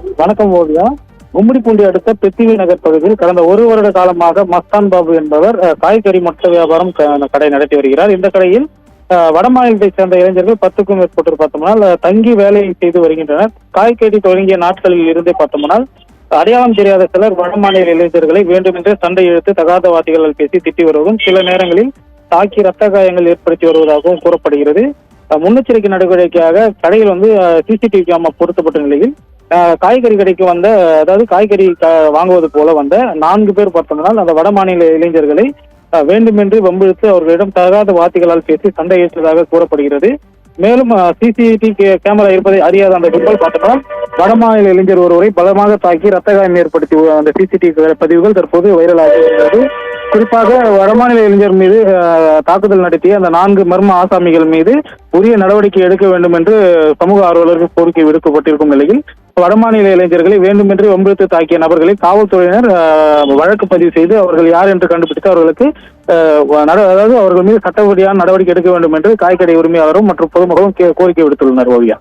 வணக்கம் ஓவியா. கும்மிடிப்பூண்டி அடுத்த பிருத்திவி நகர் பகுதியில் கடந்த ஒரு வருட காலமாக மஸ்தான் பாபு என்பவர் காய்கறி மொத்த வியாபாரம் கடை நடத்தி வருகிறார். இந்த கடையில் வட மாநிலத்தைச் சேர்ந்த இளைஞர்கள் 10க்கும் மேற்பட்டோர் பார்த்தோம்னால் தங்கி வேலை செய்து வருகின்றனர். காய்கறி தொடங்கிய நாட்களில் இருந்தே பார்த்தோம்னால் அடையாளம் தெரியாத சிலர் வட மாநில இளைஞர்களை வேண்டுமென்றே சண்டை இழுத்து தகாத வார்த்தைகளால் பேசி திட்டி வருவதும் சில நேரங்களில் தாக்கி ரத்த காயங்கள் ஏற்படுத்தி வருவதாகவும் கூறப்படுகிறது. முன்னெச்சரிக்கை நடவடிக்கையாக கடையில் சிசிடிவி கேமரா பொருத்தப்பட்ட நிலையில் காய்கறி கடைக்கு வந்த, அதாவது காய்கறி வாங்குவது போல வந்த 4 பேர் பார்த்தோம்னால் அந்த வட மாநில இளைஞர்களை வேண்டுமென்று வம்பிழுத்து அவர்களிடம் தகாத வார்த்தைகளால் பேசி சண்டை ஏற்றதாக கூறப்படுகிறது. மேலும் சிசிடிவி கேமரா இருப்பதை அறியாத அந்த கும்பல் பார்த்தோம்னா வடமாநில இளைஞர் ஒருவரை பலமாக தாக்கி ரத்த காயம் ஏற்படுத்தி அந்த சிசிடிவி பதிவுகள் தற்போது வைரலாகி வருகிறது. குறிப்பாக வடமாநில இளைஞர் மீது தாக்குதல் நடத்திய அந்த 4 மர்ம ஆசாமிகள் மீது உரிய நடவடிக்கை எடுக்க வேண்டும் என்று சமூக ஆர்வலர்கள் கோரிக்கை விடுக்கப்பட்டிருக்கும் நிலையில் வடமாநில இளைஞர்களை வேண்டுமென்று வம்பிழுத்து தாக்கிய நபர்களை காவல்துறையினர் வழக்கு பதிவு செய்து அவர்கள் யார் என்று கண்டுபிடித்து அவர்களுக்கு அதாவது அவர்கள் மீது சட்டப்படியான நடவடிக்கை எடுக்க வேண்டும் என்று காய்கறி உரிமையாளரும் மற்றும் பொதுமக்களும் கோரிக்கை விடுத்துள்ளனர். ஓவியா.